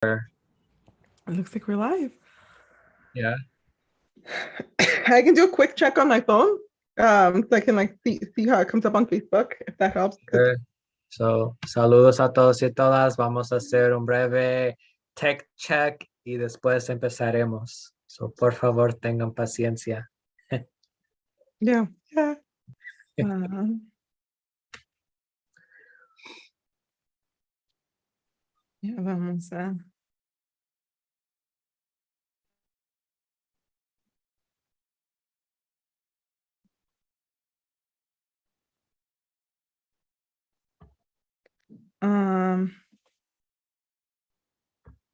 It looks like we're live. Yeah. I can do a quick check on my phone. So I can see how it comes up on Facebook, if that helps. Sure. So, saludos a todos y todas. Vamos a hacer un breve tech check y después empezaremos. So, por favor, tengan paciencia. Yeah. Vamos a...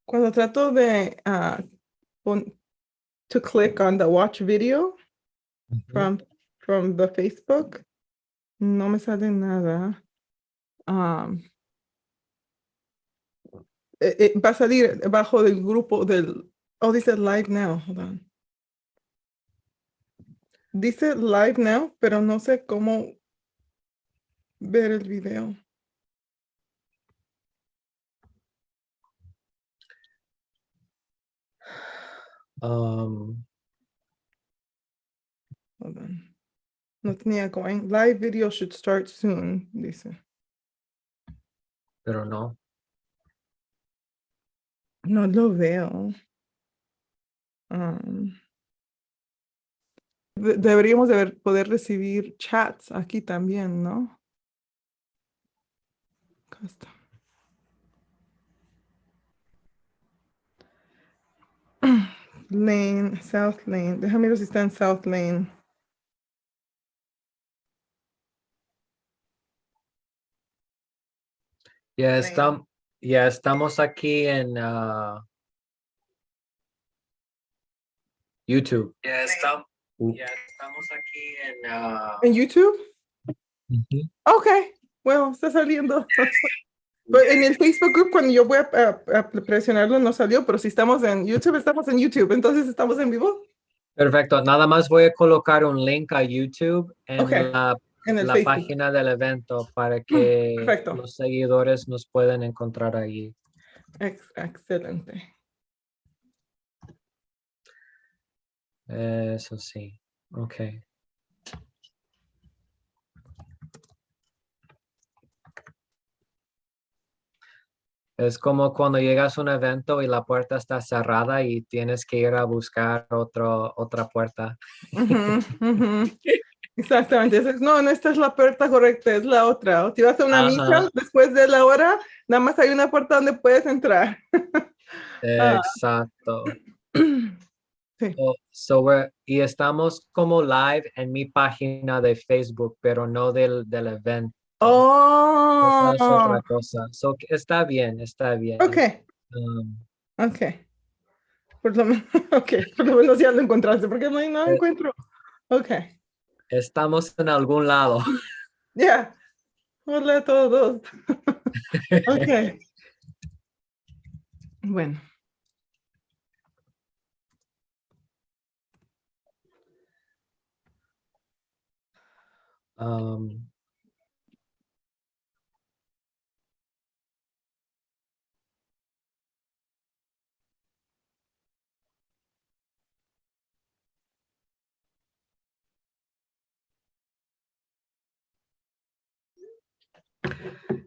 cuando trato de to click on the watch video from the Facebook, no me sale nada. Va a salir bajo del grupo del... Oh, dice live now. Hold on. Dice live now, pero no sé cómo ver el video. Um, Hold on. No tenía going. Live video should start soon, dice. Pero no. No lo veo. Deberíamos poder recibir chats aquí también, ¿no? Custom. Lane, South Lane. Déjame ver si está en South Lane. Ya estamos aquí en YouTube. Ya estamos aquí ¿En YouTube? Ok, bueno, está saliendo. Pero en el Facebook group, cuando yo voy a presionarlo, no salió, pero si estamos en YouTube, entonces estamos en vivo. Perfecto. Nada más voy a colocar un link a YouTube en la página del evento para que los seguidores nos puedan encontrar allí. Excelente. Eso sí. Ok. Es como cuando llegas a un evento y la puerta está cerrada y tienes que ir a buscar otra puerta. Exactamente. No, esta es la puerta correcta, es la otra. O si vas a una misa, después de la hora, nada más hay una puerta donde puedes entrar. Exacto. Sí. Y estamos como live en mi página de Facebook, pero no del evento. Oh. Esa es otra cosa. Está bien. Ok. Ok. Por lo menos ya lo encontraste, porque no encuentro. Ok. Estamos en algún lado. Ya. Hola a todos. Ok. Bueno.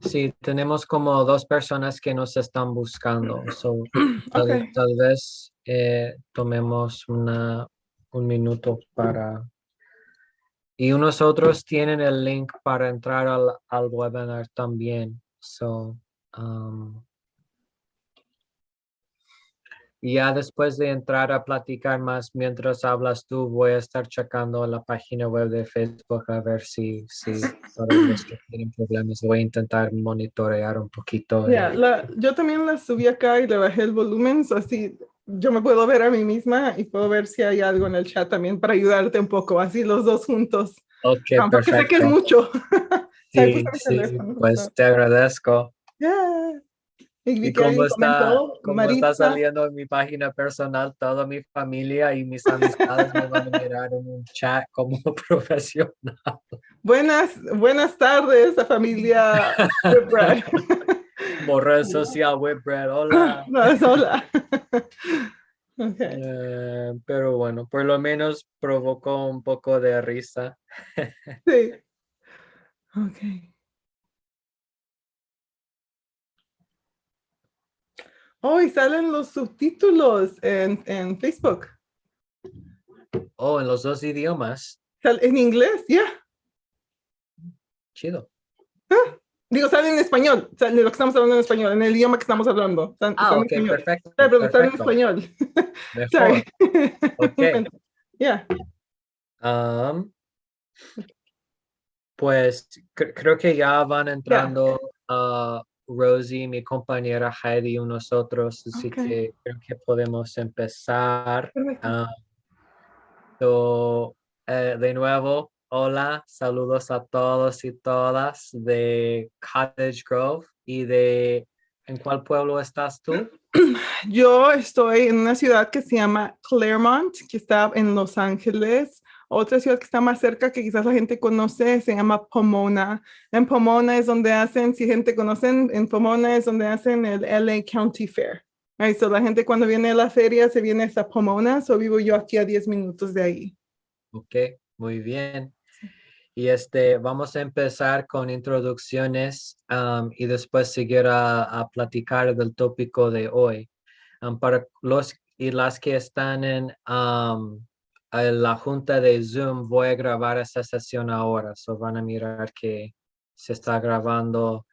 Sí, tenemos como 2 personas que nos están buscando. Tal vez tomemos un minuto para... Y unos otros tienen el link para entrar al webinar también. Y ya después de entrar a platicar más mientras hablas tú, voy a estar checando la página web de Facebook a ver si para los que tienen problemas voy a intentar monitorear un poquito. Yo también la subí acá y le bajé el volumen, así yo me puedo ver a mí misma y puedo ver si hay algo en el chat también para ayudarte un poco, así los dos juntos. Ok, perfecto. Porque sé que es mucho. Sí, pues te agradezco. ¿Y cómo está saliendo en mi página personal? Toda mi familia y mis amistades me van a mirar en un chat como profesional. Buenas tardes, la familia. Como red social, Whitbread, hola. No, es hola. Okay. Pero bueno, por lo menos provocó un poco de risa. Sí. Okay. Oh, y salen los subtítulos en Facebook. Oh, en los dos idiomas. En inglés, ya. Chido. Digo, salen en español. Sale lo que estamos hablando en español, en el idioma que estamos hablando. Están en Ok, español. perfecto, Perdón, están en perfecto. español. Sorry. Mejor. Ok. Yeah. Um, pues creo que ya van Yeah. entrando Rosie, mi compañera Heidi y nosotros, así Okay. que creo que podemos empezar. Perfecto. De nuevo, hola, saludos a todos y todas de Cottage Grove y ¿en cuál pueblo estás tú? Yo estoy en una ciudad que se llama Claremont, que está en Los Ángeles. Otra ciudad que está más cerca, que quizás la gente conoce, se llama Pomona. En Pomona es donde hacen, si gente conoce, en Pomona es donde hacen el LA County Fair. Right, so la gente cuando viene a la feria se viene hasta Pomona, so vivo yo aquí a 10 minutos de ahí. Ok, muy bien. Y vamos a empezar con introducciones y después seguir a platicar del tópico de hoy. Para los y las que están en la junta de Zoom, voy a grabar esta sesión ahora. So van a mirar que se está grabando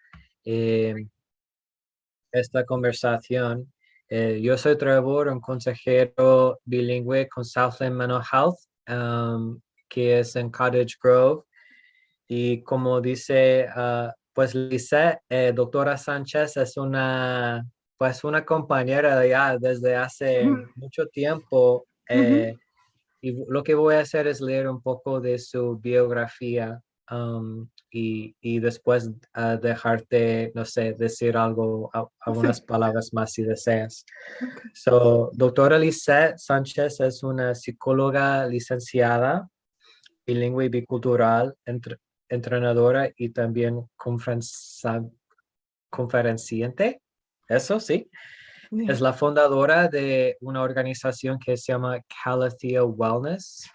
esta conversación. Yo soy Trevor, un consejero bilingüe con Southland Mental Health, que es en Cottage Grove. Y como dice, pues Lisette, doctora Sánchez es pues una compañera ya desde hace mucho tiempo. Y lo que voy a hacer es leer un poco de su biografía y después dejarte, no sé, decir algo, algunas Sí. palabras más si deseas. Okay. So, doctora Lisette Sánchez es una psicóloga licenciada, bilingüe y bicultural, entrenadora y también conferenciante. Eso sí. Yeah. Es la fundadora de una organización que se llama Calathea Wellness,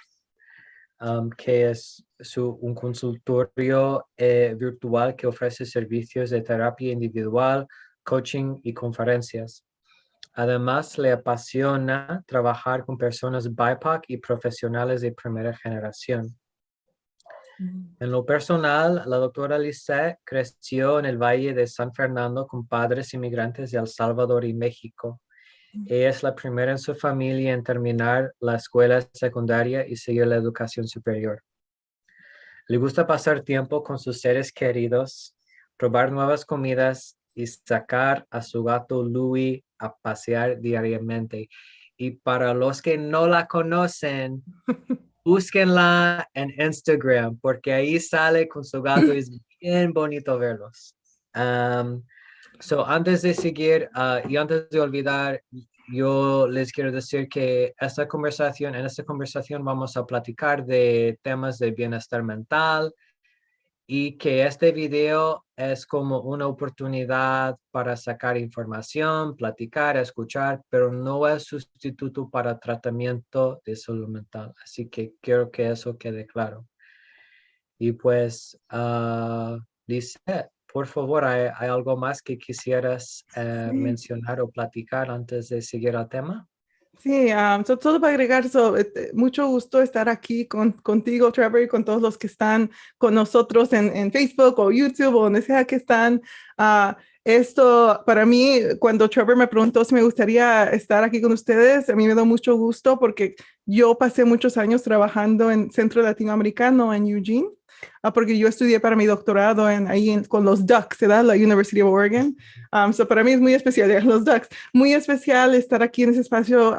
que es un consultorio virtual que ofrece servicios de terapia individual, coaching y conferencias. Además, le apasiona trabajar con personas BIPOC y profesionales de primera generación. En lo personal, la doctora Lisette creció en el Valle de San Fernando con padres inmigrantes de El Salvador y México. Ella es la primera en su familia en terminar la escuela secundaria y seguir la educación superior. Le gusta pasar tiempo con sus seres queridos, probar nuevas comidas y sacar a su gato Louie a pasear diariamente. Y para los que no la conocen, búsquenla en Instagram porque ahí sale con su gato y es bien bonito verlos. Antes de seguir y antes de olvidar, yo les quiero decir que en esta conversación vamos a platicar de temas de bienestar mental y que este video es como una oportunidad para sacar información, platicar, escuchar, pero no es sustituto para tratamiento de salud mental. Así que quiero que eso quede claro. Y pues, Lisette, por favor, ¿hay algo más que quisieras Sí. mencionar o platicar antes de seguir al tema? Sí, solo para agregar, mucho gusto estar aquí contigo, Trevor, y con todos los que están con nosotros en Facebook o YouTube o donde sea que están. Esto, para mí, cuando Trevor me preguntó si me gustaría estar aquí con ustedes, a mí me da mucho gusto porque yo pasé muchos años trabajando en Centro Latinoamericano en Eugene, porque yo estudié para mi doctorado con los Ducks, ¿verdad? La University of Oregon. Para mí es muy especial, los Ducks muy especial estar aquí en ese espacio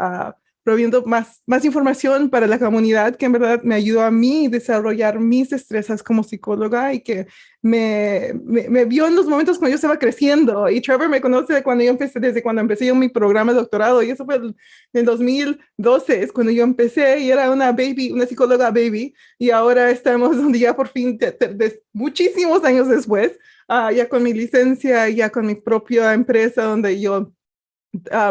proviendo más información para la comunidad que en verdad me ayudó a mí desarrollar mis destrezas como psicóloga y que me vio en los momentos cuando yo estaba creciendo. Y Trevor me conoce de cuando yo empecé, desde cuando empecé yo mi programa de doctorado, y eso fue en 2012, es cuando yo empecé y era una baby, una psicóloga baby, y ahora estamos donde ya por fin, muchísimos años después, ya con mi licencia, ya con mi propia empresa donde yo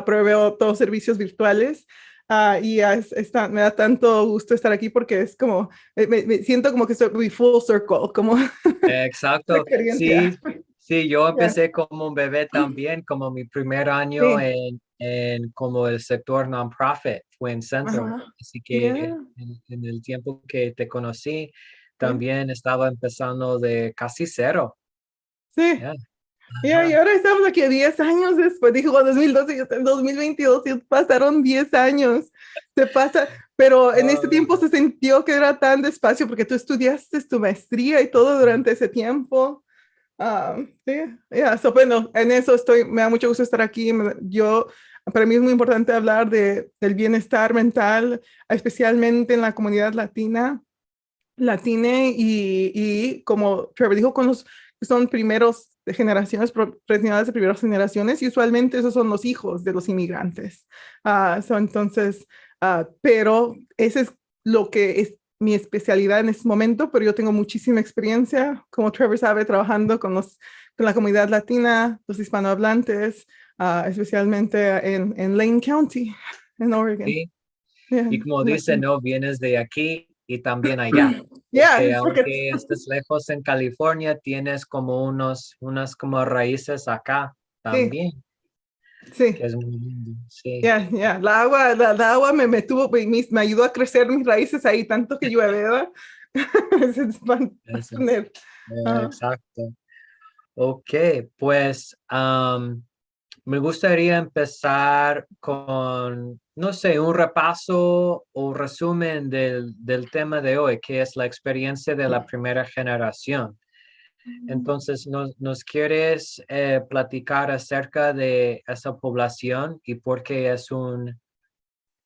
proveo todos servicios virtuales. Me da tanto gusto estar aquí porque es como, me siento como que estoy full circle, como la Exacto. experiencia. Sí, sí, yo Yeah. empecé como un bebé también, como mi primer año Sí. en como el sector non-profit fue en centro. Ajá. Así que Yeah. en el tiempo que te conocí, Sí. también estaba empezando de casi cero. Sí. Yeah. Yeah, y Ajá. ahora estamos aquí 10 años después, dijo 2012, yo estoy en 2022 y pasaron 10 años. Se pasa, pero en este Oh, tiempo se sintió que era tan despacio porque tú estudiaste tu maestría y todo durante ese tiempo. Sí, ya, bueno, en eso estoy, me da mucho gusto estar aquí. Para mí es muy importante hablar del bienestar mental, especialmente en la comunidad latina y como Trevor dijo, con los que son primeros de generaciones, profesionales de primeras generaciones, y usualmente esos son los hijos de los inmigrantes. Entonces, pero ese es lo que es mi especialidad en este momento, pero yo tengo muchísima experiencia, como Trevor sabe, trabajando con la comunidad latina, los hispanohablantes, especialmente en Lane County, en Oregon. sí. Yeah, Y como dice, latino. no vienes de aquí y también allá. Yeah, Porque aunque estés lejos en California, tienes como unas como raíces acá sí, también, sí. que es muy lindo. Sí, Ya, ya, la agua me ayudó a crecer mis raíces ahí, tanto que llueve, ¿verdad? eso. Tener, ah, Exacto. Ok, pues me gustaría empezar con, no sé, un repaso o resumen del tema de hoy, que es la experiencia de la primera generación. Entonces, ¿nos quieres platicar acerca de esa población y por qué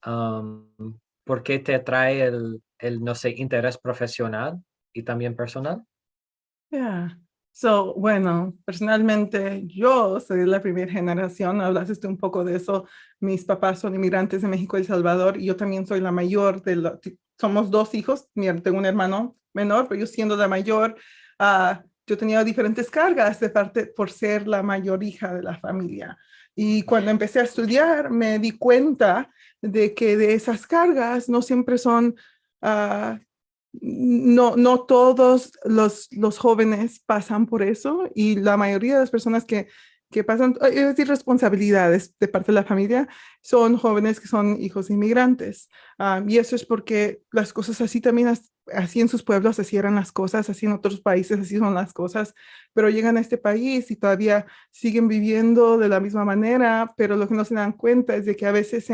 um, por qué te atrae no sé, interés profesional y también personal? yeah. Bueno, personalmente yo soy de la primera generación, hablaste tú un poco de eso, mis papás son inmigrantes de México y El Salvador, y yo también soy la mayor somos dos hijos, tengo un hermano menor, pero yo siendo la mayor, yo tenía diferentes cargas de parte por ser la mayor hija de la familia. Y cuando empecé a estudiar, me di cuenta de que de esas cargas no siempre son no todos los jóvenes pasan por eso y la mayoría de las personas que pasan, es decir, responsabilidades de parte de la familia, son jóvenes que son hijos de inmigrantes. Y eso es porque las cosas así también, así en sus pueblos, así eran las cosas, así en otros países, así son las cosas, pero llegan a este país y todavía siguen viviendo de la misma manera, pero lo que no se dan cuenta es de que a veces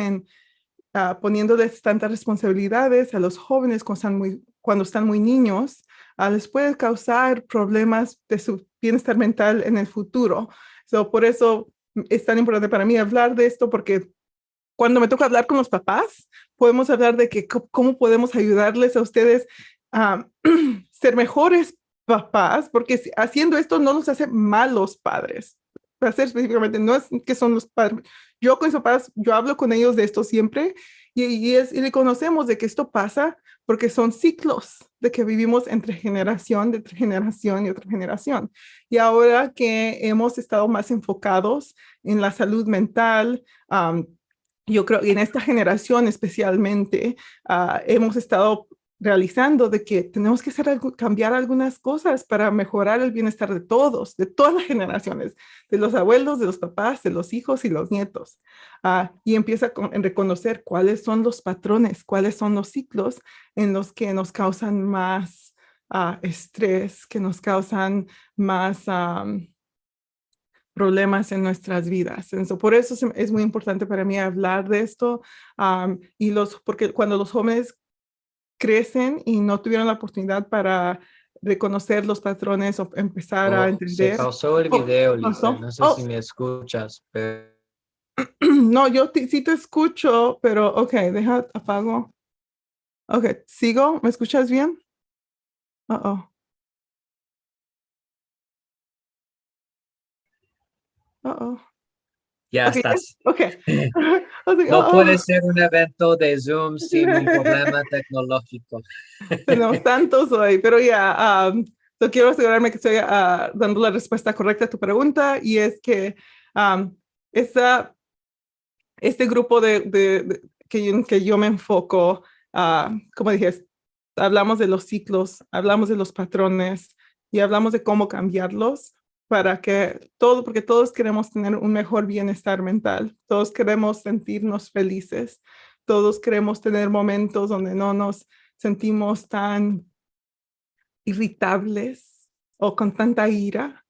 poniéndoles tantas responsabilidades a los jóvenes cuando están muy niños, les puede causar problemas de su bienestar mental en el futuro. Por eso es tan importante para mí hablar de esto, porque cuando me toca hablar con los papás, podemos hablar de que cómo podemos ayudarles a ustedes a ser mejores papás, porque haciendo esto no nos hace malos padres. Para ser específicamente, no es que son los padres. Yo con mis papás, yo hablo con ellos de esto siempre y reconocemos de que esto pasa porque son ciclos de que vivimos entre generación, de otra generación y otra generación. Y ahora que hemos estado más enfocados en la salud mental, yo creo que en esta generación especialmente hemos estado realizando de que tenemos que cambiar algunas cosas para mejorar el bienestar de todas las generaciones, de los abuelos, de los papás, de los hijos y los nietos. Y empieza en reconocer cuáles son los patrones, cuáles son los ciclos en los que nos causan más estrés, que nos causan más problemas en nuestras vidas. Entonces, por eso es muy importante para mí hablar de esto, porque cuando los jóvenes crecen y no tuvieron la oportunidad para reconocer los patrones o empezar a Oh, se entender. pausó el Oh, video, Lisa. ¿pasó? No sé si Oh, me escuchas, pero No, yo sí te escucho, pero ok, apago. Ok, sigo. ¿Me escuchas bien? Uh-oh. Uh-oh. Ya Ok, estás. ok. I was like, No puede uh-oh. ser un evento de Zoom sin un problema tecnológico. Tenemos tantos hoy, pero ya, yo quiero asegurarme que estoy dando la respuesta correcta a tu pregunta y es que um, esta, este grupo que yo me enfoco, como dije, hablamos de los ciclos, hablamos de los patrones y hablamos de cómo cambiarlos para que todo, porque todos queremos tener un mejor bienestar mental, todos queremos sentirnos felices, todos queremos tener momentos donde no nos sentimos tan irritables o con tanta ira.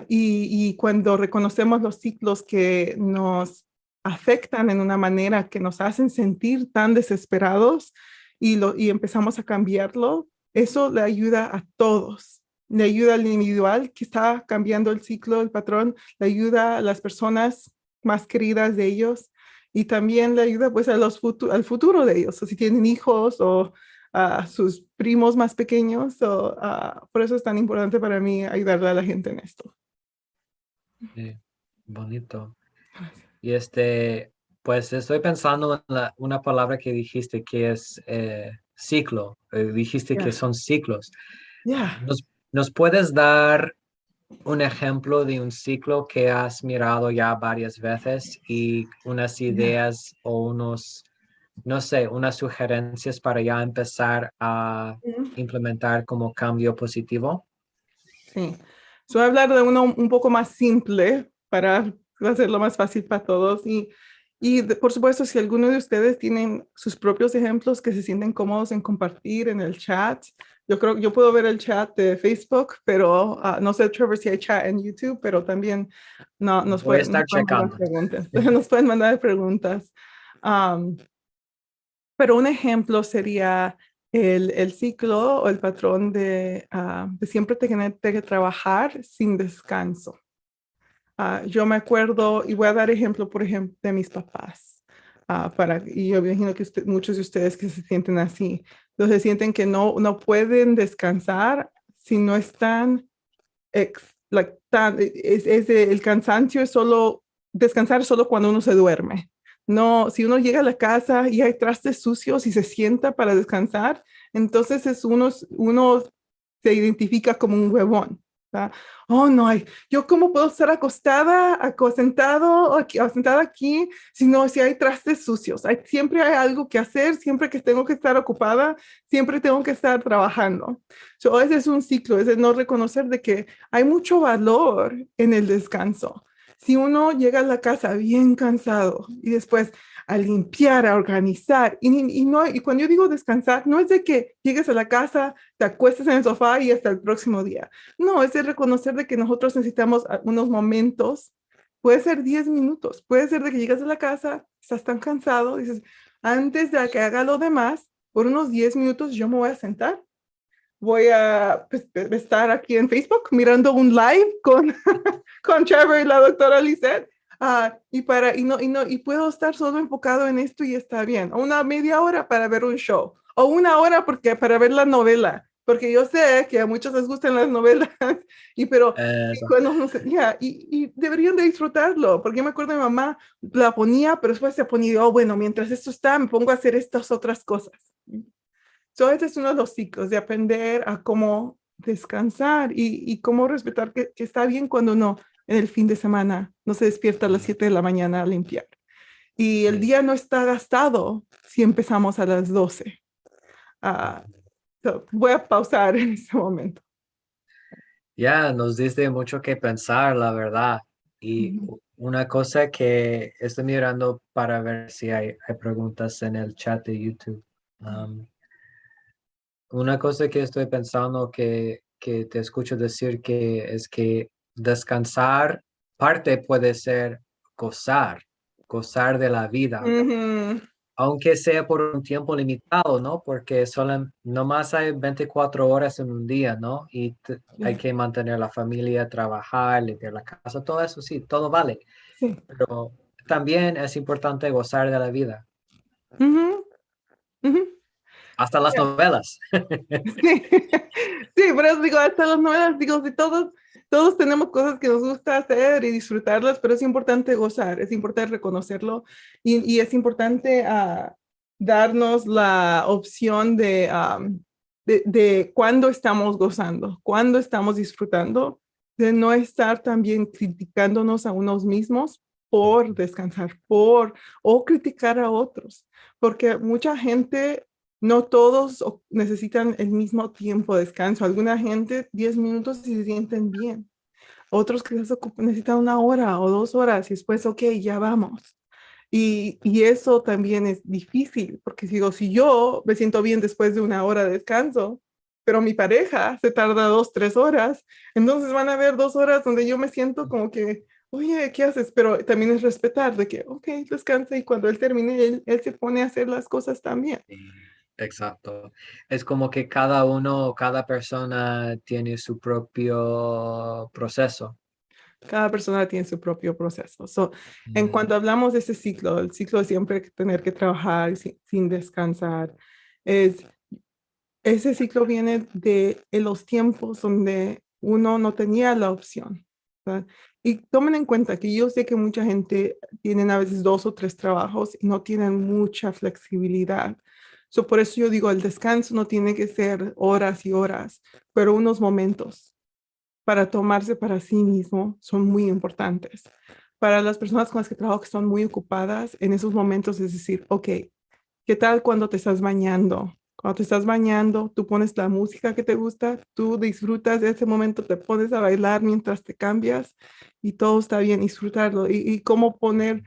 Y cuando reconocemos los ciclos que nos afectan en una manera que nos hacen sentir tan desesperados y empezamos a cambiarlo, eso le ayuda a todos. Le ayuda al individual que está cambiando el ciclo, el patrón, le ayuda a las personas más queridas de ellos y también le ayuda pues al futuro de ellos, o si tienen hijos o a sus primos más pequeños. Por eso es tan importante para mí ayudarle a la gente en esto. Sí, bonito. Y pues estoy pensando en una palabra que dijiste que es ciclo. Dijiste que Yeah. son ciclos. Yeah. ¿Nos puedes dar un ejemplo de un ciclo que has mirado ya varias veces y unas Yeah. ideas o no sé, unas sugerencias para ya empezar a implementar como cambio positivo? Sí. Voy a hablar de uno un poco más simple para hacerlo más fácil para todos. Por supuesto, si alguno de ustedes tienen sus propios ejemplos que se sienten cómodos en compartir en el chat, yo creo que yo puedo ver el chat de Facebook, pero no sé, Trevor, si hay chat en YouTube, pero también no, Voy a nos estar pueden mandar checando. preguntas. Nos pueden mandar preguntas. Um, pero un ejemplo sería el ciclo o el patrón de siempre tener que trabajar sin descanso. Yo me acuerdo, y voy a dar ejemplo, por ejemplo, de mis papás. Y yo me imagino que muchos de ustedes que se sienten así, entonces sienten que no pueden descansar si no están, el cansancio es solo, descansar solo cuando uno se duerme. No, si uno llega a la casa y hay trastes sucios y se sienta para descansar, entonces uno se identifica como un huevón. ¿Verdad? Oh, no hay. Yo cómo puedo estar sentada aquí, si hay trastes sucios. Siempre hay algo que hacer, siempre que tengo que estar ocupada, siempre tengo que estar trabajando. Ese es un ciclo, es el no reconocer de que hay mucho valor en el descanso. Si uno llega a la casa bien cansado y después a limpiar, a organizar, y cuando yo digo descansar, no es de que llegues a la casa, te acuestes en el sofá y hasta el próximo día. No, es de reconocer de que nosotros necesitamos unos momentos, puede ser 10 minutos, puede ser de que llegas a la casa, estás tan cansado, dices, antes de que haga lo demás, por unos 10 minutos yo me voy a sentar, voy a pues, estar aquí en Facebook mirando un live con Trevor y la doctora Lisette. Y puedo estar solo enfocado en esto y está bien. O una media hora para ver un show. O una hora para ver la novela. Porque yo sé que a muchos les gustan las novelas. Pero Eso. cuando no sé, y deberían de disfrutarlo. Porque yo me acuerdo de mi mamá la ponía, pero después se ponía, oh, bueno, mientras esto está, me pongo a hacer estas otras cosas. Este es uno de los ciclos de aprender a cómo descansar y cómo respetar que está bien cuando uno en el fin de semana no se despierta a las 7 de la mañana a limpiar. Y el Sí. día no está gastado si empezamos a las 12. Ah, Voy a pausar en este momento. Ya, nos diste mucho que pensar, la verdad. Y Ujú. una cosa que estoy mirando para ver si hay preguntas en el chat de YouTube. Um, una cosa que estoy pensando que te escucho decir que es que descansar, parte puede ser gozar, gozar de la vida, Ujú. aunque sea por un tiempo limitado, ¿no? Porque solo, nomás hay 24 horas en un día, ¿no? Y hay Yeah. que mantener la familia, trabajar, limpiar la casa, todo eso sí, todo vale. Sí. Pero también es importante gozar de la vida. Ujú, ujú. Hasta las novelas. Sí, sí, por eso digo, hasta las novelas, digo, si todos tenemos cosas que nos gusta hacer y disfrutarlas, pero es importante gozar, es importante reconocerlo y es importante darnos la opción de cuándo estamos gozando, cuándo estamos disfrutando, de no estar también criticándonos a unos mismos por descansar, o criticar a otros, porque mucha gente no todos necesitan el mismo tiempo de descanso. Alguna gente 10 minutos y se sienten bien. Otros quizás necesitan 1 hora o 2 horas y después, ok, ya vamos. Y eso también es difícil, porque digo, si yo me siento bien después de 1 hora de descanso, pero mi pareja se tarda 2, 3 horas, entonces van a haber 2 horas donde yo me siento como que, oye, ¿qué haces? Pero también es respetar de que, ok, descansa y cuando él termine, él se pone a hacer las cosas también. Sí, exacto. Es como que cada persona tiene su propio proceso. Cada persona tiene su propio proceso. So, en Mm, cuanto hablamos de ese ciclo, el ciclo de siempre tener que trabajar sin descansar, es, ese ciclo viene de los tiempos donde uno no tenía la opción, ¿verdad? Y tomen en cuenta que yo sé que mucha gente tienen a veces 2 o 3 trabajos y no tienen mucha flexibilidad. So, por eso yo digo, el descanso no tiene que ser horas y horas, pero unos momentos para tomarse para sí mismo son muy importantes. Para las personas con las que trabajo que son muy ocupadas, en esos momentos es decir, ok, ¿qué tal cuando te estás bañando? Cuando te estás bañando, tú pones la música que te gusta, tú disfrutas de ese momento, te pones a bailar mientras te cambias y todo está bien, disfrutarlo. Y cómo poner,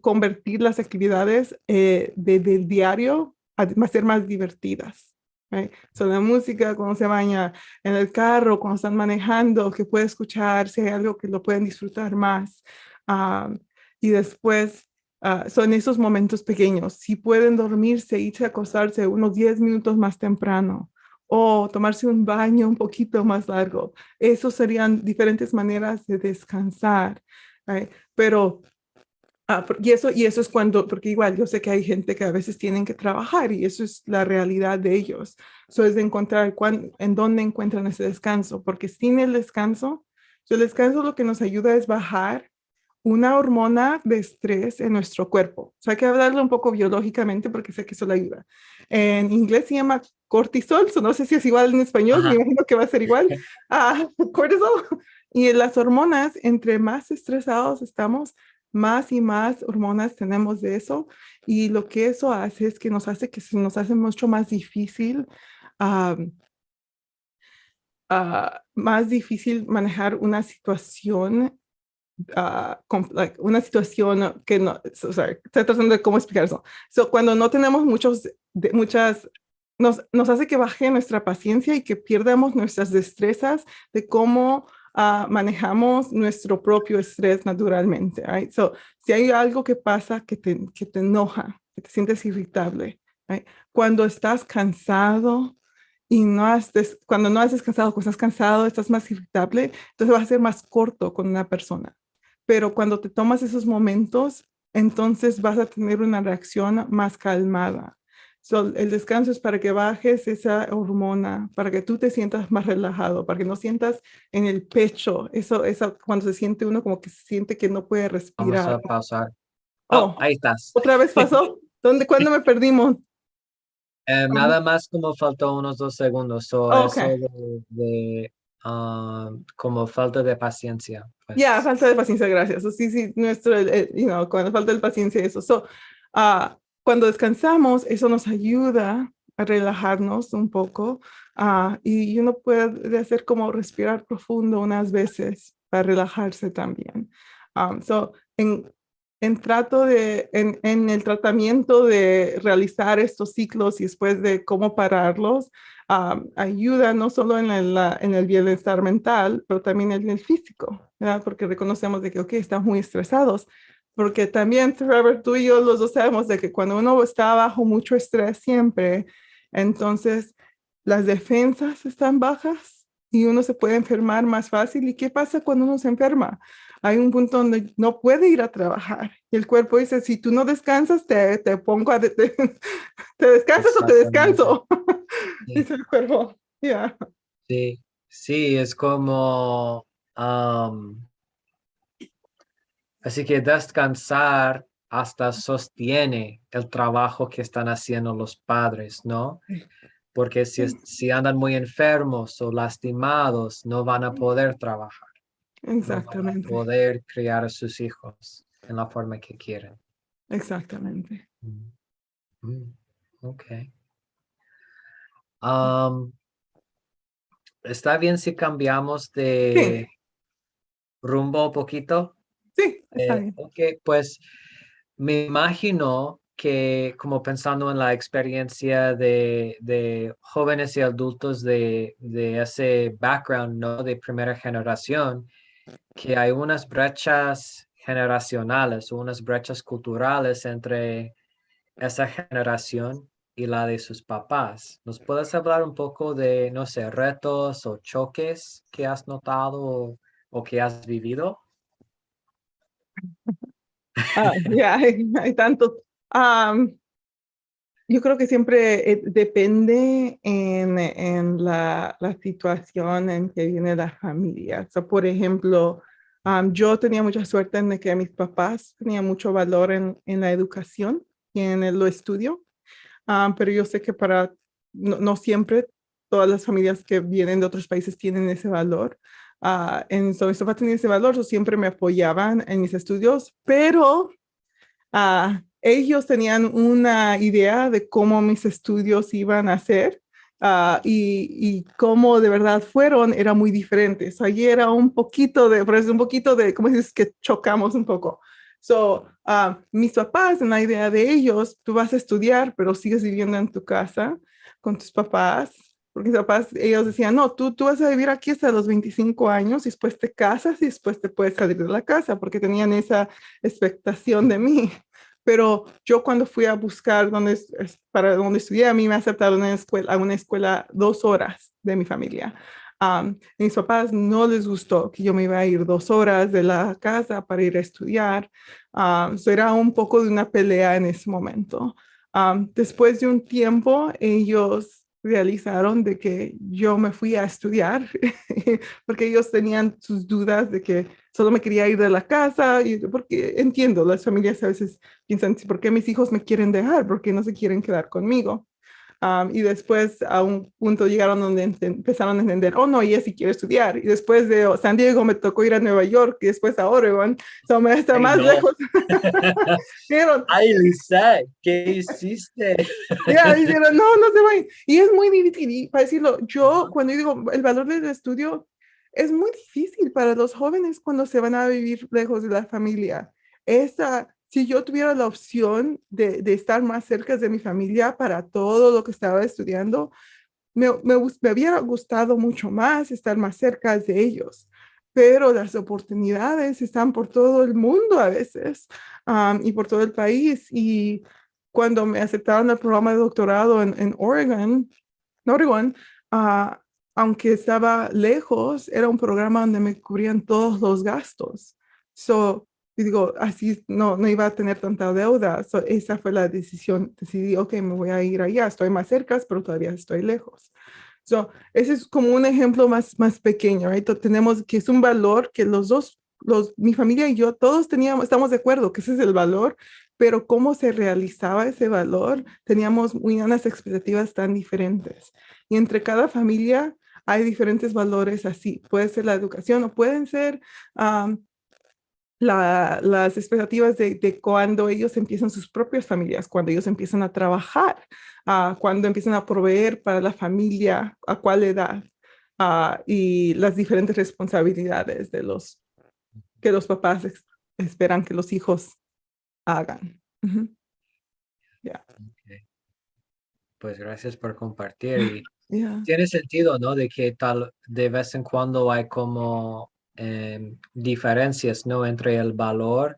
convertir las actividades del diario a ser más divertidas. Right? So, la música cuando se baña en el carro, cuando están manejando, que puede escuchar, si hay algo que lo pueden disfrutar más. Ah, y después son esos momentos pequeños. Si pueden dormirse, irse a acostarse unos 10 minutos más temprano o tomarse un baño un poquito más largo, esos serían diferentes maneras de descansar. Right? Pero y eso es cuando, porque igual yo sé que hay gente que a veces tienen que trabajar y eso es la realidad de ellos. Eso es de encontrar en dónde encuentran ese descanso, porque sin el descanso lo que nos ayuda es bajar una hormona de estrés en nuestro cuerpo. O sea, hay que hablarlo un poco biológicamente porque sé que eso le ayuda. En inglés se llama cortisol, no sé si es igual en español, me ajá. imagino que va a ser igual. Cortisol. Y las hormonas, entre más estresados estamos, más y más hormonas tenemos de eso. Y lo que eso hace es que se nos hace mucho ah, más difícil manejar una situación una situación que no, sorry, estoy tratando de cómo explicar eso. So, cuando no tenemos nos hace que baje nuestra paciencia y que pierdamos nuestras destrezas de cómo manejamos nuestro propio estrés naturalmente. Right? So, si hay algo que pasa que te enoja, que te sientes irritable, right? Cuando estás cansado, cuando no has descansado, cuando estás cansado, estás más irritable, entonces vas a ser más corto con una persona. Pero cuando te tomas esos momentos, entonces vas a tener una reacción más calmada. So, el descanso es para que bajes esa hormona, para que tú te sientas más relajado, para que no sientas en el pecho, eso cuando se siente uno como que se siente que no puede Vamos respirar. a pausar. Oh, Oh, ahí estás. ¿otra vez pasó? ¿Cuándo me perdimos? Nada más como faltó unos 2 segundos. O Ok, eso como falta de paciencia, ya, pues. falta de paciencia, gracias. So, sí, sí, cuando falta de paciencia, eso. So, cuando descansamos, eso nos ayuda a relajarnos un poco y uno puede hacer como respirar profundo unas veces para relajarse también. So, en el tratamiento de realizar estos ciclos y después de cómo pararlos, ayuda no solo en el bienestar mental, pero también en el físico, ¿verdad? Porque reconocemos de que, ok, estamos muy estresados, porque también, Trevor, tú y yo los dos sabemos de que cuando uno está bajo mucho estrés siempre, entonces las defensas están bajas y uno se puede enfermar más fácil. ¿Y qué pasa cuando uno se enferma? hay un punto donde no puede ir a trabajar. Y el cuerpo dice, si tú no descansas, te pongo te descansas o te Exactamente. descanso. Sí, Dice el cuerpo. Yeah. sí, sí, es como, así que descansar hasta sostiene el trabajo que están haciendo los padres, ¿no? Porque si andan muy enfermos o lastimados, no van a poder trabajar, no van a Exactamente, poder criar a sus hijos en la forma que quieren. exactamente. Mm, ok. Um, ¿Está bien si cambiamos Sí, de rumbo un poquito? sí, está bien. Ok, pues me imagino que como pensando en la experiencia de jóvenes y adultos de ese background, ¿no? De primera generación, que hay unas brechas generacionales, unas brechas culturales entre esa generación y la de sus papás. ¿Nos puedes hablar un poco de, no sé, retos o choques que has notado o que has vivido? Ya, hay tanto. Yo creo que siempre depende en la situación en que viene la familia. So, por ejemplo, yo tenía mucha suerte en de que mis papás tenían mucho valor en la educación y en lo estudio. Pero yo sé que no siempre todas las familias que vienen de otros países tienen ese valor. So, mis papás tenían ese valor, so siempre me apoyaban en mis estudios, pero ellos tenían una idea de cómo mis estudios iban a ser, y cómo de verdad fueron, era muy diferentes. Allí era un poquito por eso un poquito de, ¿cómo dices? Que chocamos un poco. So, mis papás, en la idea de ellos, tú vas a estudiar, pero sigues viviendo en tu casa con tus papás. Porque mis papás, ellos decían, no, tú vas a vivir aquí hasta los 25 años, y después te casas y después te puedes salir de la casa, porque tenían esa expectación de mí. Pero yo cuando fui a buscar para dónde estudié, a mí me aceptaron a una escuela 2 horas de mi familia. Mis papás no les gustó que yo me iba a ir 2 horas de la casa para ir a estudiar. So era un poco de una pelea en ese momento. Después de un tiempo, ellos realizaron de que yo me fui a estudiar porque ellos tenían sus dudas de que solo me quería ir de la casa, y porque entiendo, las familias a veces piensan, ¿por qué mis hijos me quieren dejar? ¿Por qué no se quieren quedar conmigo? Y después a un punto llegaron donde empezaron a entender, oh no, ella sí quiere estudiar. Y después de San Diego me tocó ir a Nueva York y después a Oregon, so me está Ay, más no. lejos. Dijeron, Ay, Lisa, ¿qué hiciste? ya, dijeron, no, no se vayan. Y es muy difícil, y para decirlo, yo Ajá. cuando digo el valor del estudio, es muy difícil para los jóvenes cuando se van a vivir lejos de la familia. Si yo tuviera la opción de estar más cerca de mi familia para todo lo que estaba estudiando, me hubiera gustado mucho más estar más cerca de ellos. Pero las oportunidades están por todo el mundo a veces, y por todo el país. Y cuando me aceptaron el programa de doctorado en Oregon, ah, aunque estaba lejos, era un programa donde me cubrían todos los gastos. So, y digo, así no iba a tener tanta deuda. So, esa fue la decisión. Decidí, ok, me voy a ir allá. Estoy más cerca, pero todavía estoy lejos. So, ese es como un ejemplo más pequeño, right? Tenemos que es un valor que los dos, mi familia y yo, todos estamos de acuerdo que ese es el valor, pero cómo se realizaba ese valor, teníamos unas expectativas tan diferentes. Y entre cada familia hay diferentes valores así. Puede ser la educación o pueden ser um, las expectativas de cuando ellos empiezan sus propias familias, cuando ellos empiezan a trabajar, cuando empiezan a proveer para la familia, a cuál edad, y las diferentes responsabilidades que los papás esperan que los hijos hagan. Ujú. Ya. Ok. Pues gracias por compartir y Ya. tiene sentido, ¿no? De que tal de vez en cuando hay como diferencias, ¿no? Entre el valor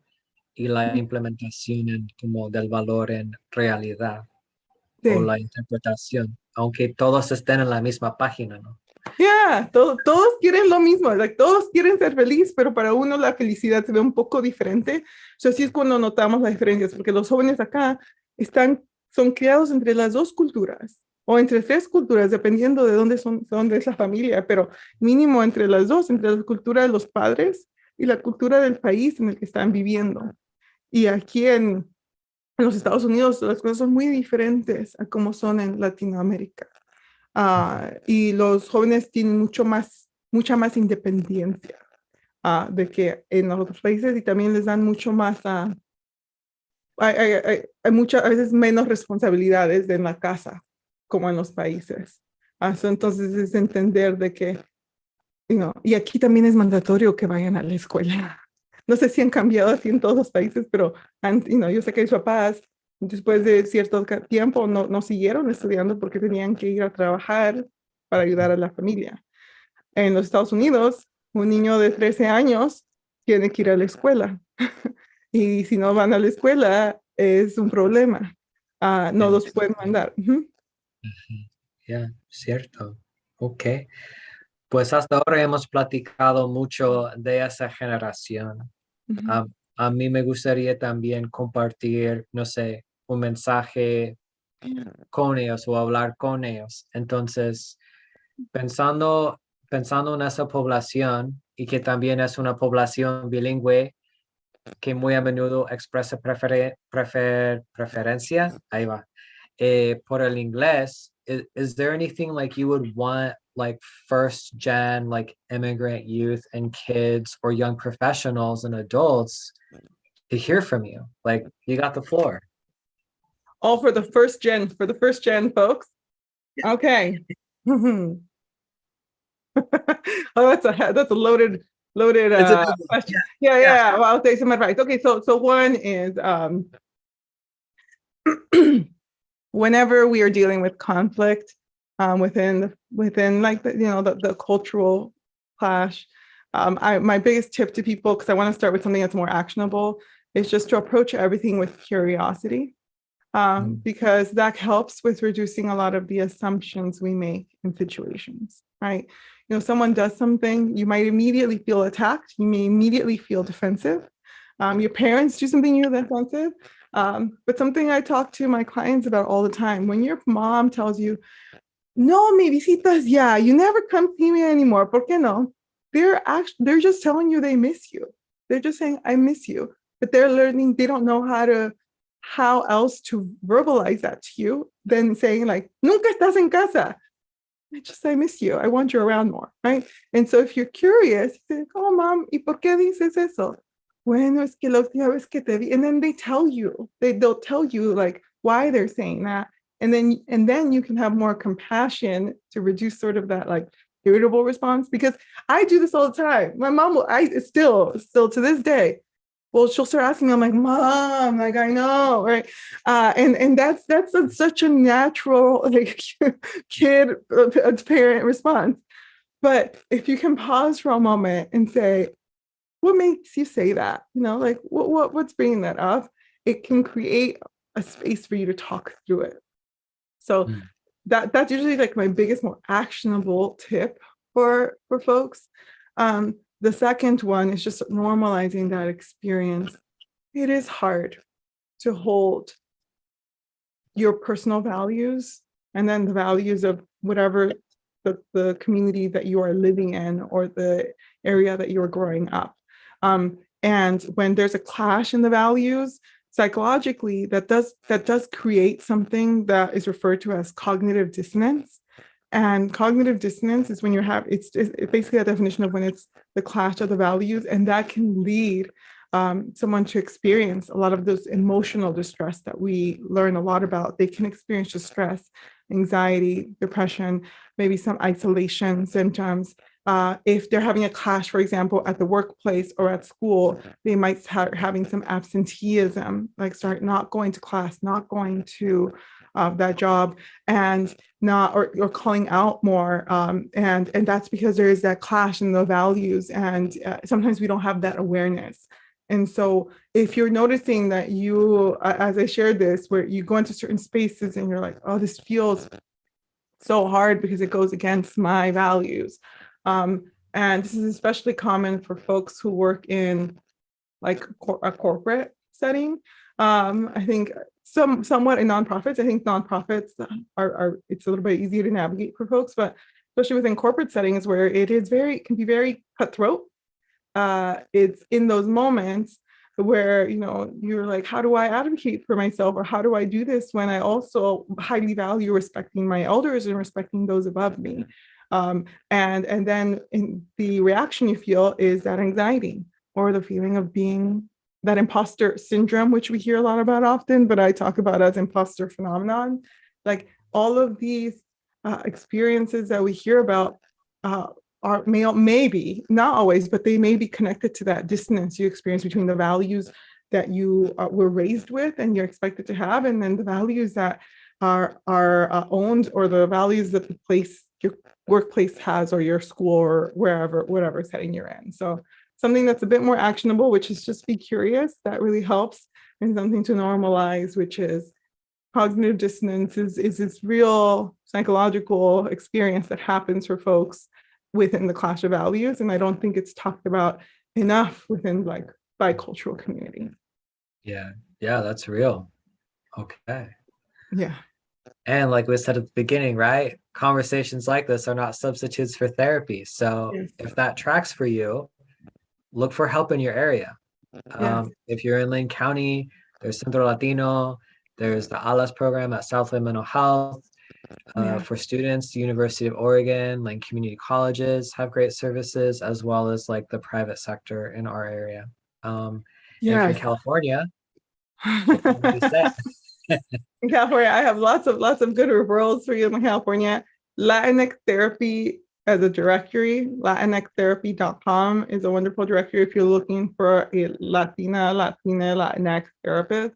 y la implementación como del valor en realidad o Sí. la interpretación, aunque todos estén en la misma página, ¿no? Yeah, todos quieren lo mismo, like, todos quieren ser feliz, pero para uno la felicidad se ve un poco diferente. So, así es cuando notamos las diferencias, porque los jóvenes acá son criados entre las dos culturas o entre tres culturas, dependiendo de dónde es la familia, pero mínimo entre las dos, entre la cultura de los padres y la cultura del país en el que están viviendo. Y aquí en los Estados Unidos las cosas son muy diferentes a como son en Latinoamérica. Y los jóvenes tienen mucha más independencia de que en los otros países y también les dan mucho más, hay muchas a veces menos responsabilidades en la casa como en los países. Entonces es entender de que, y aquí también es mandatorio que vayan a la escuela. No sé si han cambiado así en todos los países, pero yo sé que mis papás después de cierto tiempo no siguieron estudiando porque tenían que ir a trabajar para ayudar a la familia. En los Estados Unidos, un niño de 13 años tiene que ir a la escuela. Y si no van a la escuela, es un problema. No los pueden mandar. Ya, cierto. Ok. Pues hasta ahora hemos platicado mucho de esa generación. A, a mí me gustaría también compartir, no sé, un mensaje con ellos o hablar con ellos. Entonces, pensando en esa población y que también es una población bilingüe que muy a menudo expresa preferencia, ahí va, por el inglés, is there anything like you would want like first gen, like immigrant youth and kids or young professionals and adults to hear from you? Like, you got the floor. All for the first gen folks. Okay. Oh, that's a loaded It's a big one. question. Yeah. Well, I'll take some advice. Okay, so one is whenever we are dealing with conflict within like the cultural clash, my biggest tip to people, because I want to start with something that's more actionable, is just to approach everything with curiosity. Because that helps with reducing a lot of the assumptions we make in situations, right? Someone does something, you might immediately feel attacked, you may immediately feel defensive. Your parents do something you're defensive. But something I talk to my clients about all the time, when your mom tells you, no me visitas ya, you never come see me anymore, ¿por qué no? They're just telling you they miss you. They're just saying, I miss you. But they're learning, they don't know how else to verbalize that to you than saying like, nunca estás en casa. I miss you. I want you around more, right? And so if you're curious, you say, oh, mom, ¿y por qué dices eso? Bueno, es que la última vez que te vi, and then they'll tell you like why they're saying that. And then you can have more compassion to reduce sort of that like irritable response, because I do this all the time. My mom still to this day, well, she'll start asking me, I'm like, mom, like, I know, right? And that's such a natural like kid parent response. But if you can pause for a moment and say, what makes you say that? Like what's bringing that up? It can create a space for you to talk through it. So that's usually like my biggest, more actionable tip for folks. The second one is just normalizing that experience. It is hard to hold your personal values and then the values of whatever the community that you are living in or the area that you are growing up. And when there's a clash in the values, psychologically, that does create something that is referred to as cognitive dissonance. And cognitive dissonance is when it's basically a definition of when it's the clash of the values, and that can lead someone to experience a lot of those emotional distress that we learn a lot about. They can experience distress, anxiety, depression, maybe some isolation symptoms. If they're having a clash, for example, at the workplace or at school, they might start having some absenteeism, like start not going to class, not going to that job, and not or calling out more. And that's because there is that clash in the values, and sometimes we don't have that awareness. And so if you're noticing that you, as I shared this, where you go into certain spaces and you're like, oh, this feels so hard because it goes against my values. And this is especially common for folks who work in like a corporate setting. I think somewhat in nonprofits. I think nonprofits are it's a little bit easier to navigate for folks, but especially within corporate settings where it can be very cutthroat. It's in those moments where you're like, how do I advocate for myself, or how do I do this when I also highly value respecting my elders and respecting those above me. And then the reaction you feel is that anxiety or the feeling of being that imposter syndrome, which we hear a lot about often, but I talk about as imposter phenomenon. Like all of these experiences that we hear about are maybe not always, but they may be connected to that dissonance you experience between the values that you were raised with and you're expected to have, and then the values that are owned, or the values that your workplace has, or your school, or whatever setting you're in. So something that's a bit more actionable, which is just be curious, that really helps, and something to normalize, which is cognitive dissonance is this real psychological experience that happens for folks within the clash of values. And I don't think it's talked about enough within like bicultural community. Yeah, that's real. Okay. Yeah. And like we said at the beginning, right? Conversations like this are not substitutes for therapy. So Yes. if that tracks for you, look for help in your area. Yes. If you're in Lane County, there's Centro Latino, there's the ALAS program at Southland Mental Health. For students, the University of Oregon, Lane Community Colleges have great services, as well as like the private sector in our area. And if you're in California, in California, I have lots of good referrals for you in California. Latinx Therapy as a directory, latinxtherapy.com is a wonderful directory if you're looking for a Latinx therapist.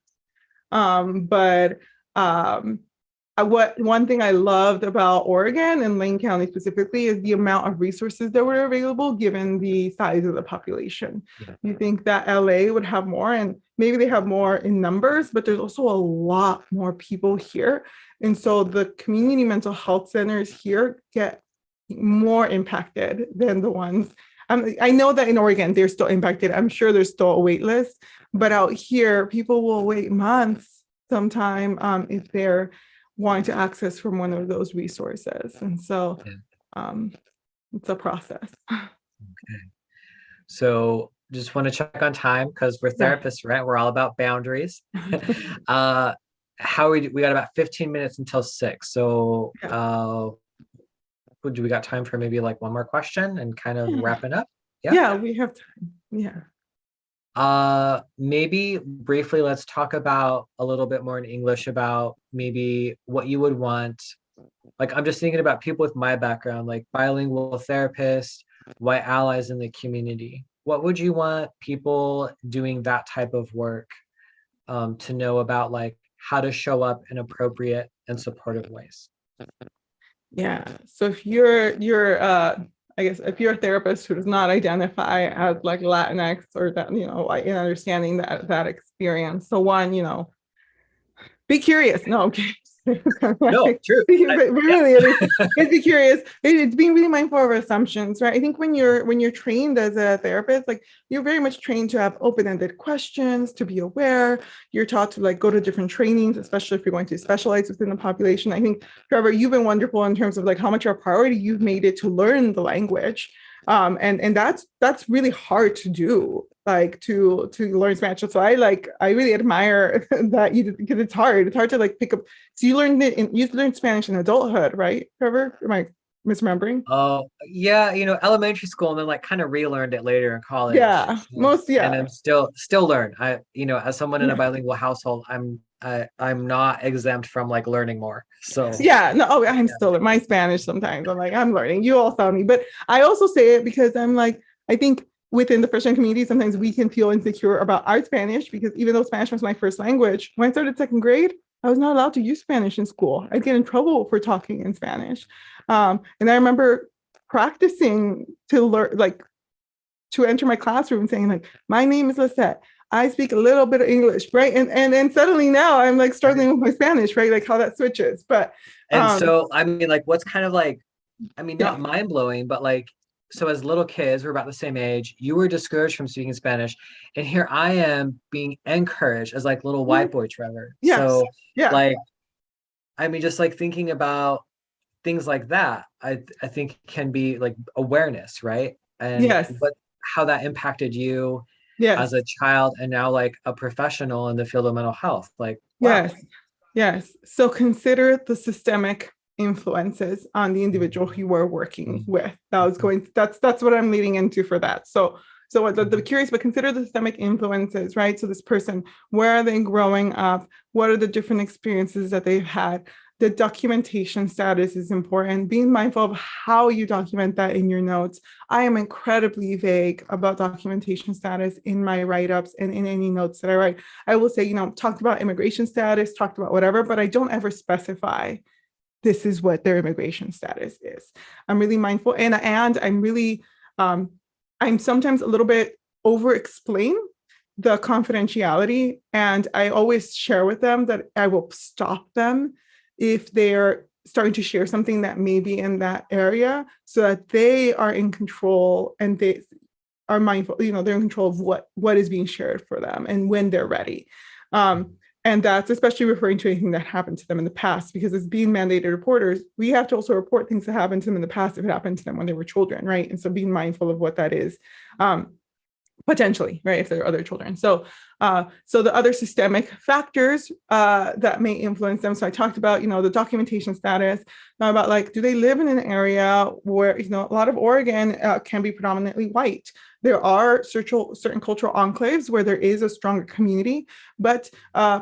One thing I loved about Oregon and Lane County specifically is the amount of resources that were available given the size of the population. Yeah. You think that LA would have more, and maybe they have more in numbers, but there's also a lot more people here. And so the community mental health centers here get more impacted than the ones. I know that in Oregon, they're still impacted. I'm sure there's still a wait list, but out here, people will wait months sometime if they're wanting to access from one of those resources. And so it's a process. Okay. So just want to check on time because we're therapists, right? We're all about boundaries. We got about 15 minutes until 6. So do we got time for maybe like one more question and kind of wrap it up? Yeah, we have time. Maybe briefly, let's talk about a little bit more in English about maybe what you would want. Like, I'm just thinking about people with my background, like bilingual therapists, white allies in the community. What would you want people doing that type of work to know about, like how to show up in appropriate and supportive ways? Yeah. So if you're I guess if you're a therapist who does not identify as like Latinx or that, like in understanding that experience. So one, be curious. No, okay. No, true. Really, it's be curious. It's being really mindful of assumptions, right? I think when you're trained as a therapist, like you're very much trained to have open-ended questions, to be aware. You're taught to like go to different trainings, especially if you're going to specialize within the population. I think, Trevor, you've been wonderful in terms of like how much your priority you've made it to learn the language. And that's really hard to do, like to learn Spanish. So I really admire that you did, because it's hard to like pick up. So you learned Spanish in adulthood, right, Trevor? Am I misremembering? Oh yeah, elementary school, and then like kind of relearned it later in college. Yeah, And I'm still learn. As someone in a bilingual household, I'm not exempt from like learning more. So I'm still my Spanish sometimes. I'm learning. You all saw me, but I also say it because I'm like, I think within the first-gen community, sometimes we can feel insecure about our Spanish, because even though Spanish was my first language, when I started second grade, I was not allowed to use Spanish in school. I'd get in trouble for talking in Spanish. And I remember practicing to learn, like to enter my classroom saying like, my name is Lisette. I speak a little bit of English, right? And suddenly now I'm like struggling with my Spanish, right? Like how that switches. But and so I mean, like, what's kind of like, I mean, not yeah, mind blowing, but like, so as little kids, we're about the same age. You were discouraged from speaking Spanish, and here I am being encouraged as like little white boy Trevor. yes, So, yeah, like, I mean, just like thinking about things like that, I think can be like awareness, right? And yes, what how that impacted you as yes. a child and now like a professional in the field of mental health. Like, wow. Yes, yes. So consider the systemic influences on the individual you were working Mhm. with. That's what I'm leading into for that. So what the curious, but consider the systemic influences, right? So this person, where are they growing up? What are the different experiences that they've had? The documentation status is important. Being mindful of how you document that in your notes. I am incredibly vague about documentation status in my write-ups and in any notes that I write. I will say, talked about immigration status, talked about whatever, but I don't ever specify this is what their immigration status is. I'm really mindful, and I'm really, I'm sometimes a little bit over explain the confidentiality, and I always share with them that I will stop them if they're starting to share something that may be in that area, so that they are in control and they are mindful, they're in control of what is being shared for them and when they're ready. And that's especially referring to anything that happened to them in the past, because as being mandated reporters, we have to also report things that happened to them in the past if it happened to them when they were children, right? And so being mindful of what that is. Potentially, right, if there are other children. So the other systemic factors that may influence them. So I talked about, the documentation status. Now about like, do they live in an area where, a lot of Oregon can be predominantly white. There are certain cultural enclaves where there is a stronger community, but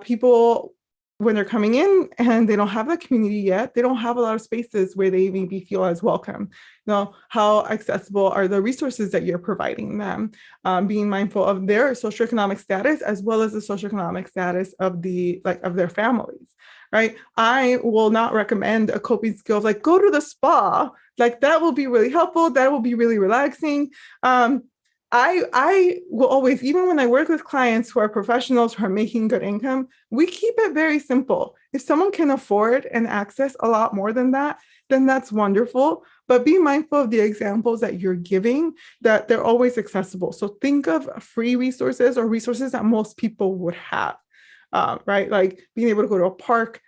people, when they're coming in and they don't have that community yet, they don't have a lot of spaces where they maybe feel as welcome. How accessible are the resources that you're providing them? Being mindful of their socioeconomic status as well as the socioeconomic status of their families, right? I will not recommend a coping skill of like, go to the spa. Like that will be really helpful. That will be really relaxing. I will always, even when I work with clients who are professionals who are making good income, we keep it very simple. If someone can afford and access a lot more than that, then that's wonderful. But be mindful of the examples that you're giving, that they're always accessible. So think of free resources or resources that most people would have, right? Like being able to go to a park,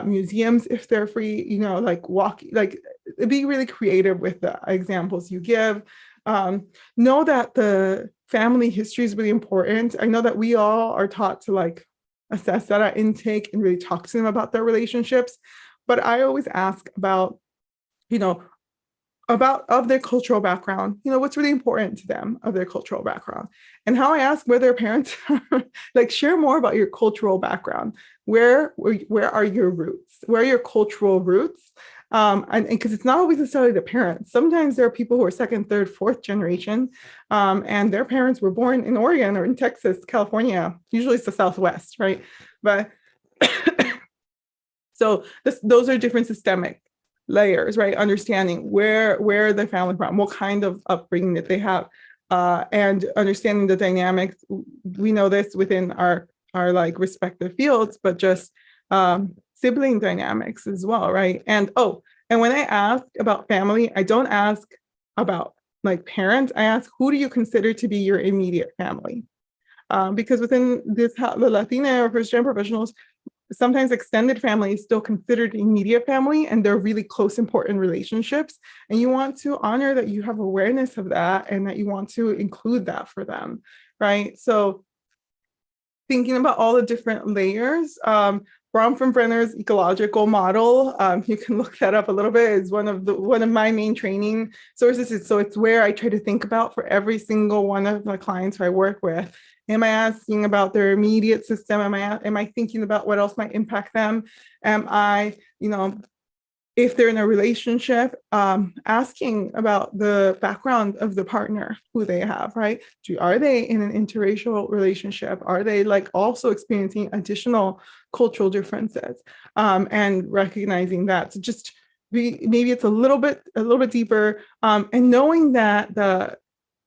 museums if they're free, like walking, like be really creative with the examples you give. Know that the family history is really important. I know that we all are taught to like assess that at intake and really talk to them about their relationships. But I always ask about, of their cultural background, what's really important to them of their cultural background. And how I ask where their parents are, like share more about your cultural background. Where are your roots? Where are your cultural roots? And because it's not always necessarily the parents. Sometimes there are people who are second, third, fourth generation, and their parents were born in Oregon or in Texas, California. Usually it's the Southwest, right? But so those are different systemic layers, right? Understanding where the family from, what kind of upbringing that they have, and understanding the dynamics. We know this within our like respective fields, but just sibling dynamics as well, right? And when I ask about family, I don't ask about like parents. I ask, who do you consider to be your immediate family? Because within the Latina or first-gen professionals, sometimes extended family is still considered immediate family, and they're really close, important relationships. And you want to honor that you have awareness of that and that you want to include that for them, right? So thinking about all the different layers, Bronfenbrenner's ecological model, you can look that up a little bit, is one of my main training sources. So it's where I try to think about for every single one of my clients who I work with. Am I asking about their immediate system? Am I thinking about what else might impact them? Am I, if they're in a relationship, asking about the background of the partner who they have, right? Are they in an interracial relationship? Are they like also experiencing additional cultural differences, and recognizing that? So just maybe it's a little bit deeper, and knowing that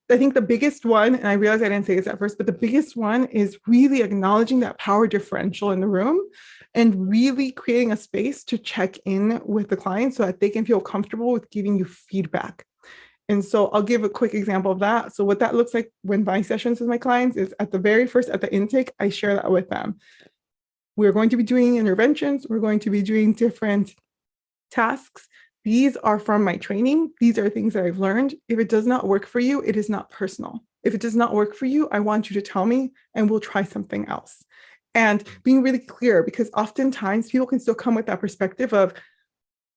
I think the biggest one, and I realized I didn't say this at first, but the biggest one is really acknowledging that power differential in the room and really creating a space to check in with the client so that they can feel comfortable with giving you feedback. And so I'll give a quick example of that. So what that looks like when my sessions with my clients is at the very first, at the intake, I share that with them. We're going to be doing interventions. We're going to be doing different tasks. These are from my training. These are things that I've learned. If it does not work for you, it is not personal. If it does not work for you, I want you to tell me and we'll try something else. And being really clear, because oftentimes people can still come with that perspective of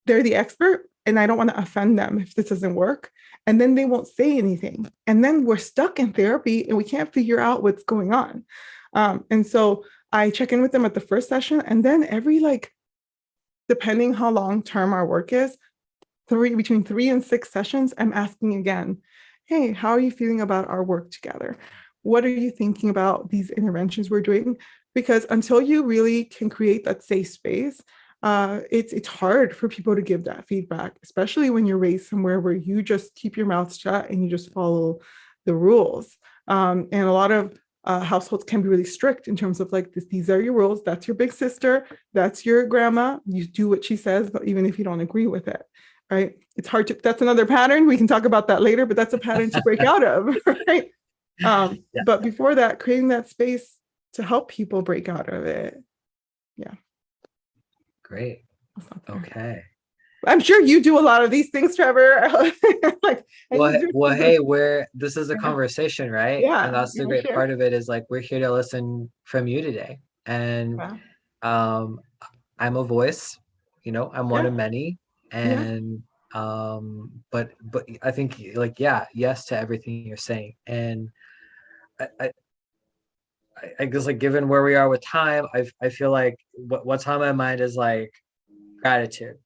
they're the expert and I don't want to offend them if this doesn't work. And then they won't say anything. And then we're stuck in therapy and we can't figure out what's going on. And so I check in with them at the first session, and then every depending how long term our work is, between 3 and 6 sessions, I'm asking again, hey, how are you feeling about our work together? What are you thinking about these interventions we're doing? Because until you really can create that safe space, it's hard for people to give that feedback, especially when you're raised somewhere where you just keep your mouth shut and you just follow the rules. And a lot of households can be really strict in terms of these are your rules. That's your big sister. That's your grandma. You do what she says, but even if you don't agree with it, right? It's hard to, that's another pattern. We can talk about that later, but that's a pattern to break out of, right? Yeah. But before that, creating that space to help people break out of it. Yeah. Great. Okay. I'm sure you do a lot of these things, Trevor. Well, hey, this is a conversation, right? Yeah. And that's the great part of it is we're here to listen from you today. And I'm a voice, I'm one of many. And but I think yes to everything you're saying. And I guess given where we are with time, I feel like what's on my mind is gratitude.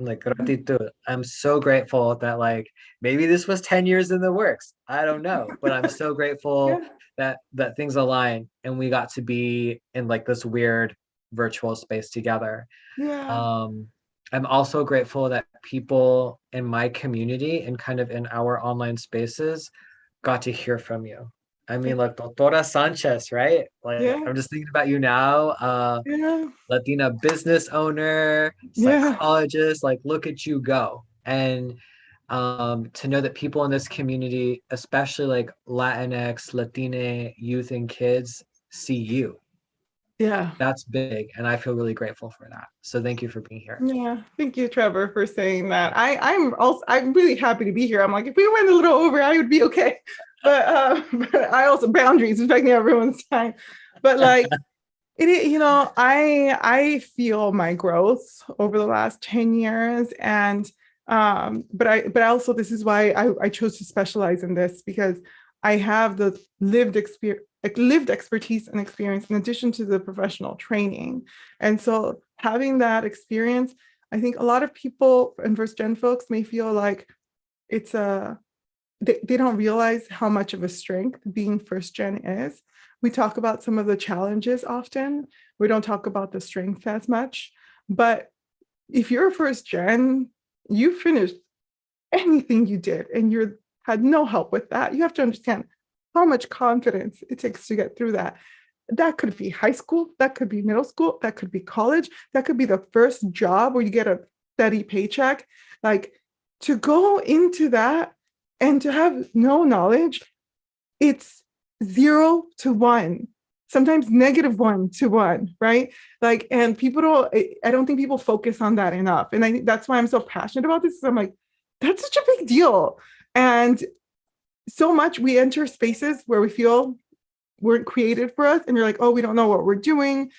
Gratitud. I'm so grateful that maybe this was 10 years in the works. I don't know, but I'm so grateful that things align and we got to be in this weird virtual space together. I'm also grateful that people in my community and kind of in our online spaces got to hear from you. I mean, Doctora Sanchez, right? I'm just thinking about you now. Latina business owner, psychologist, look at you go. And to know that people in this community, especially Latinx, Latina youth and kids, see you. Yeah. That's big. And I feel really grateful for that. So thank you for being here. Yeah. Thank you, Trevor, for saying that. I'm really happy to be here. I'm if we went a little over, I would be okay. But I also boundaries, respecting everyone's time. But I feel my growth over the last 10 years. And but also this is why I chose to specialize in this, because I have the lived expertise and experience in addition to the professional training. And so having that experience, I think a lot of people and first gen folks may feel it's they don't realize how much of a strength being first gen is. We talk about some of the challenges often. We don't talk about the strength as much. But if you're first gen, you finished anything you did and you had no help with that. You have to understand how much confidence it takes to get through that. That could be high school, that could be middle school, that could be college, that could be the first job where you get a steady paycheck. To go into that and to have no knowledge, it's 0 to 1, sometimes -1 to 1, right? And I don't think people focus on that enough. And I think that's why I'm so passionate about this. I'm that's such a big deal. And so much we enter spaces where we feel weren't created for us. And you're oh, we don't know what we're doing.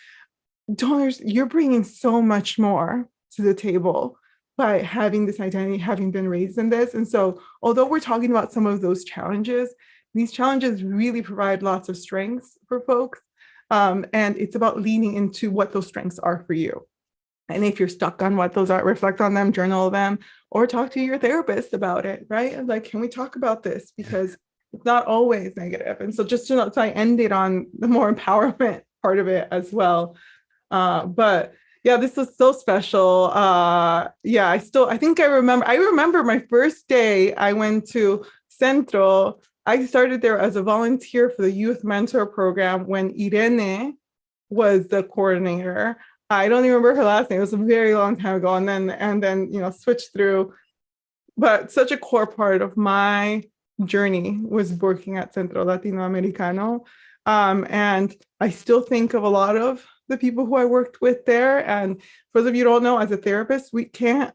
You're bringing so much more to the table by having this identity, having been raised in this. And so although we're talking about some of those challenges, these challenges really provide lots of strengths for folks. And it's about leaning into what those strengths are for you. And if you're stuck on what those are, reflect on them, journal them, or talk to your therapist about it, right? And can we talk about this? Because it's not always negative. And so just to I ended on the more empowerment part of it as well. But yeah, this was so special. I remember my first day I went to Centro I started there as a volunteer for the youth mentor program when Irene was the coordinator. I don't even remember her last name. It was a very long time ago. And then switched through. But such a core part of my journey was working at Centro Latinoamericano. And I still think of a lot of the people who I worked with there. And for those of you who don't know, as a therapist, we can't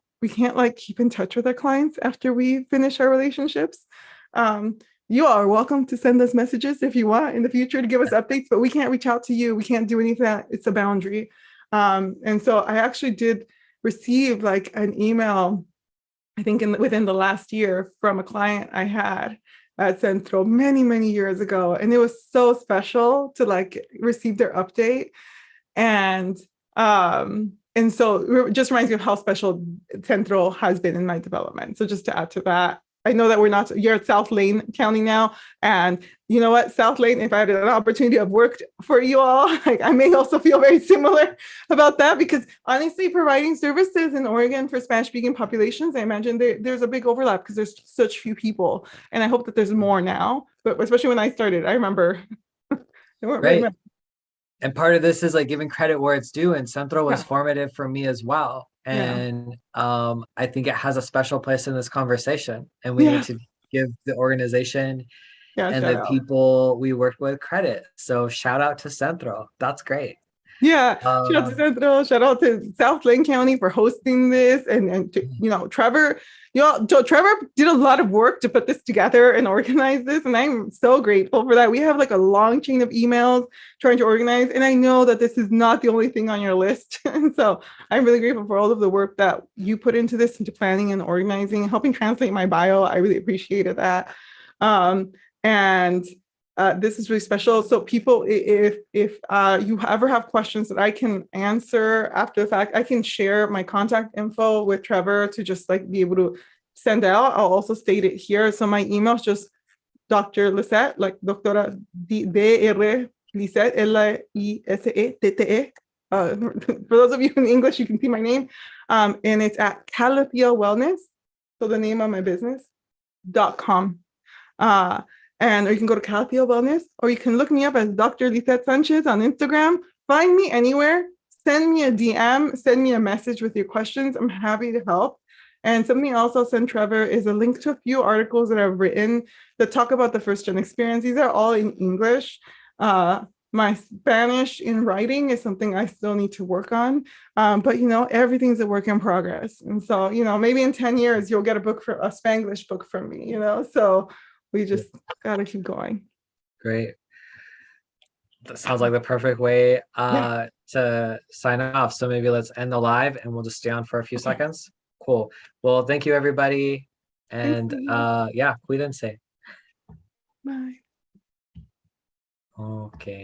like keep in touch with our clients after we finish our relationships. You all are welcome to send us messages if you want in the future to give us updates, but we can't reach out to you. We can't do anything. It's a boundary. And so I actually did receive like an email, I think within the last year, from a client I had at Centro many, many years ago. And it was so special to like receive their update. And so it just reminds me of how special Centro has been in my development. So just to add to that, I know that you're at South Lane County now. And you know what, South Lane, if I had an opportunity of worked for you all, like I may also feel very similar about that, because honestly, providing services in Oregon for Spanish speaking populations, I imagine there's a big overlap because there's such few people. And I hope that there's more now, but especially when I started, I remember there weren't very many. And part of this is like giving credit where it's due, and Centro was formative for me as well. And I think it has a special place in this conversation, and we need to give the organization and the people we worked with credit. So shout out to Centro. That's great. Yeah, shout out to Centro, shout out to South Lane County for hosting this, and to, Trevor. Trevor did a lot of work to put this together and organize this, and I'm so grateful for that. We have like a long chain of emails trying to organize, and I know that this is not the only thing on your list. And so I'm really grateful for all of the work that you put into this, into planning and organizing, and helping translate my bio. I really appreciated that. This is really special. So people, if you ever have questions that I can answer after the fact, I can share my contact info with Trevor to just like be able to send out. I'll also state it here. So my email is just Dr. Lisette, like Doctora Dr. Lisette, Lisette. For those of you in English, you can see my name. And it's at Calafia Wellness. So the name of my business.com. Or you can go to Calafia Wellness, or you can look me up as Dr. Lisette Sanchez on Instagram. Find me anywhere, send me a DM, send me a message with your questions. I'm happy to help. And something else I'll send Trevor is a link to a few articles that I've written that talk about the first-gen experience. These are all in English. My Spanish in writing is something I still need to work on. But everything's a work in progress. And so, maybe in 10 years, you'll get a Spanglish book from me, so we just gotta keep going. Great. That sounds like the perfect way to sign off. So maybe let's end the live and we'll just stay on for a few seconds. Cool. Well, thank you, everybody. And cuídense. Bye. Okay.